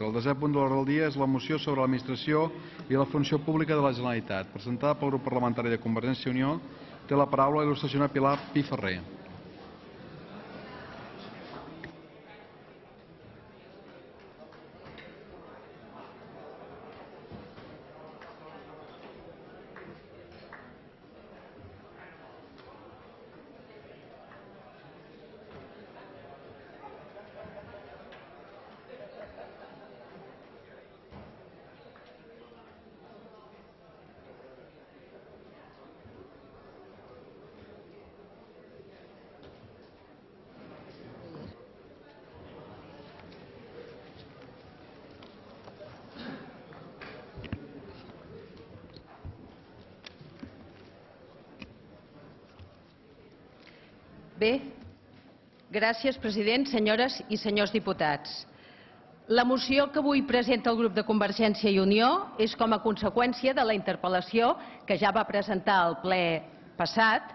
El 10è punt de l'ordre del dia és la moció sobre l'administració i la funció pública de la Generalitat, presentada pel grup parlamentari de Convergència i Unió. Té la paraula la il·lustre senyora Pilar Piferrer. Bé, gràcies, president, senyores i senyors diputats. La moció que avui presenta el grup de Convergència i Unió és com a conseqüència de la interpel·lació que ja va presentar al ple passat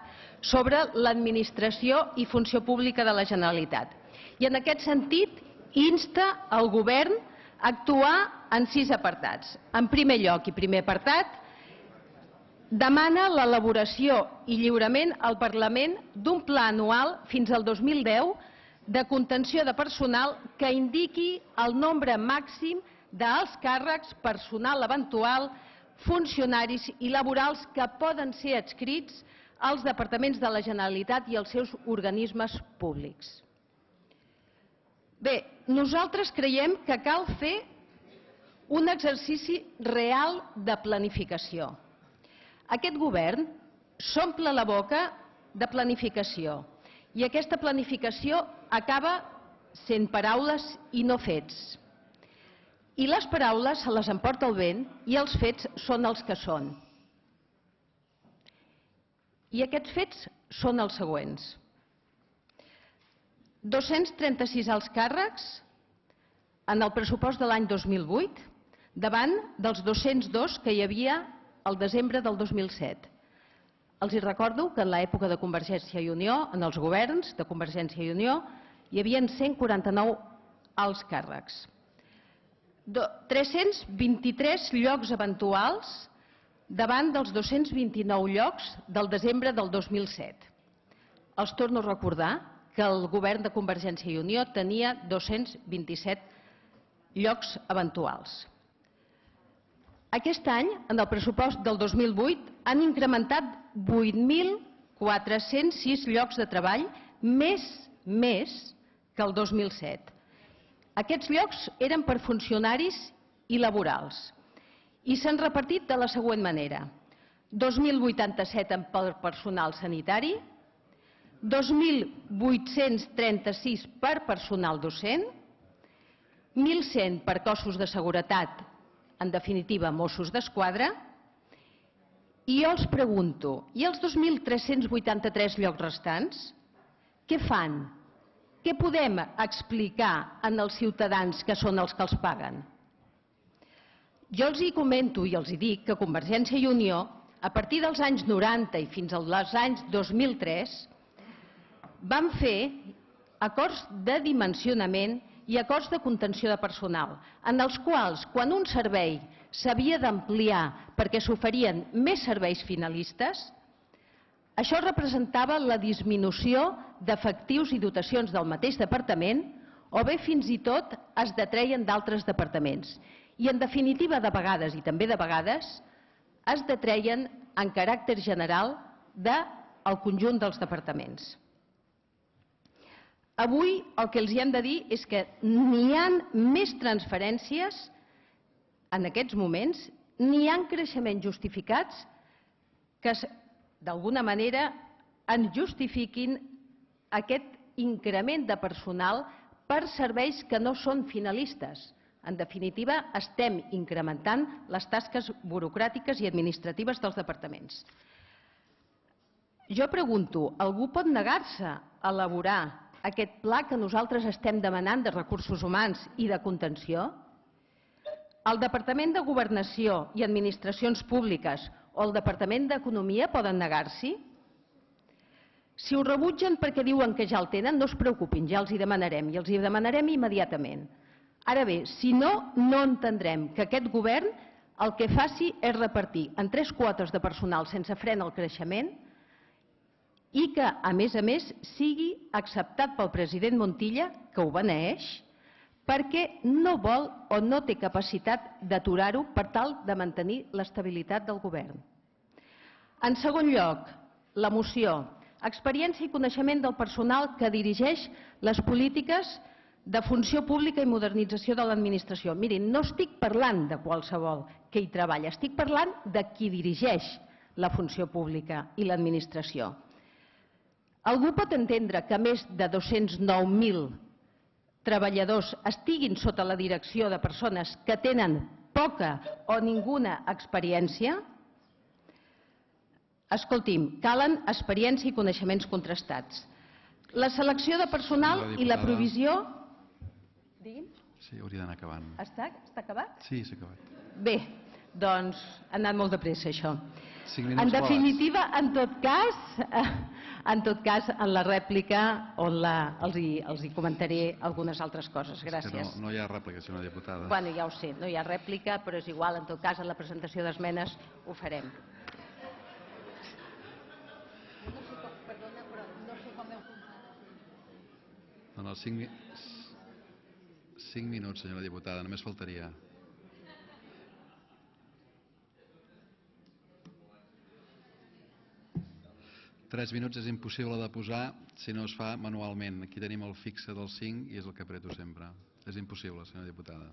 sobre l'administració i funció pública de la Generalitat. I en aquest sentit insta el govern a actuar en 6 apartats. En primer lloc i primer apartat, demana l'elaboració i lliurament al Parlament d'un pla anual fins al 2010 de contenció de personal que indiqui el nombre màxim d'alts càrrecs, personal eventual, funcionaris i laborals que poden ser adscrits als departaments de la Generalitat i als seus organismes públics. Bé, nosaltres creiem que cal fer un exercici real de planificació. Aquest govern s'omple la boca de planificació i aquesta planificació acaba sent paraules i no fets. I les paraules se les emporta el vent i els fets són els que són. I aquests fets són els següents. 236 alts càrrecs en el pressupost de l'any 2008 davant dels 202 que hi havia al desembre del 2007. Els recordo que en l'època de Convergència i Unió, en els governs de Convergència i Unió, hi havia 149 alts càrrecs. 323 llocs eventuals davant dels 229 llocs del desembre del 2007. Els torno a recordar que el govern de Convergència i Unió tenia 227 llocs eventuals. Aquest any, en el pressupost del 2008, han incrementat 8.406 llocs de treball, més que el 2007. Aquests llocs eren per funcionaris i laborals i s'han repartit de la següent manera. 2.087 per personal sanitari, 2.836 per personal docent, 1.100 per cossos de seguretat, en definitiva, Mossos d'Esquadra, i jo els pregunto, i els 2.383 llocs restants, què fan? Què podem explicar als ciutadans que són els que els paguen? Jo els comento i els dic que Convergència i Unió, a partir dels anys 90 i fins als anys 2003, van fer acords de dimensionament i acords de contenció de personal, en els quals, quan un servei s'havia d'ampliar perquè s'oferien més serveis finalistes, això representava la disminució d'efectius i dotacions del mateix departament o bé fins i tot es detreien d'altres departaments. I en definitiva, de vegades, i també de vegades, es detreien en caràcter general del conjunt dels departaments. Avui el que els hem de dir és que n'hi ha més transferències en aquests moments, n'hi ha creixements justificats que d'alguna manera ens justifiquin aquest increment de personal per serveis que no són finalistes. En definitiva, estem incrementant les tasques burocràtiques i administratives dels departaments. Jo pregunto, algú pot negar-se a elaborar aquest pla que nosaltres estem demanant de recursos humans i de contenció? El Departament de Governació i Administracions Públiques o el Departament d'Economia poden negar-s'hi? Si ho rebutgen perquè diuen que ja el tenen, no es preocupin, ja els hi demanarem, i els hi demanarem immediatament. Ara bé, si no, no entendrem que aquest govern el que faci és repartir en 3 quotes de personal sense fren al creixement i que, a més, sigui acceptat pel president Montilla, que ho beneeix, perquè no vol o no té capacitat d'aturar-ho per tal de mantenir l'estabilitat del govern. En segon lloc, la moció. Experiència i coneixement del personal que dirigeix les polítiques de funció pública i modernització de l'administració. Mirin, no estic parlant de qualsevol que hi treballa, estic parlant de qui dirigeix la funció pública i l'administració. Algú pot entendre que més de 209.000 treballadors estiguin sota la direcció de persones que tenen poca o ninguna experiència? Escolti'm, calen experiència i coneixements contrastats. La selecció de personal i la provisió... Digui'm. Sí, hauria d'anar acabant. Està acabat? Sí, s'ha acabat. Bé, doncs ha anat molt de pressa això. 5 minuts En definitiva, en tot cas, en la rèplica els hi comentaré algunes altres coses. Gràcies. No hi ha rèplica, senyora diputada. Bueno, ja ho sé, no hi ha rèplica, però és igual, en tot cas, en la presentació d'esmenes ho farem. Perdona, però no sé com heu comptat. No, 5 minuts, senyora diputada, només faltaria. Tres minuts és impossible de posar si no es fa manualment. Aquí tenim el fixe del 5 i és el que apreto sempre. És impossible, senyora diputada.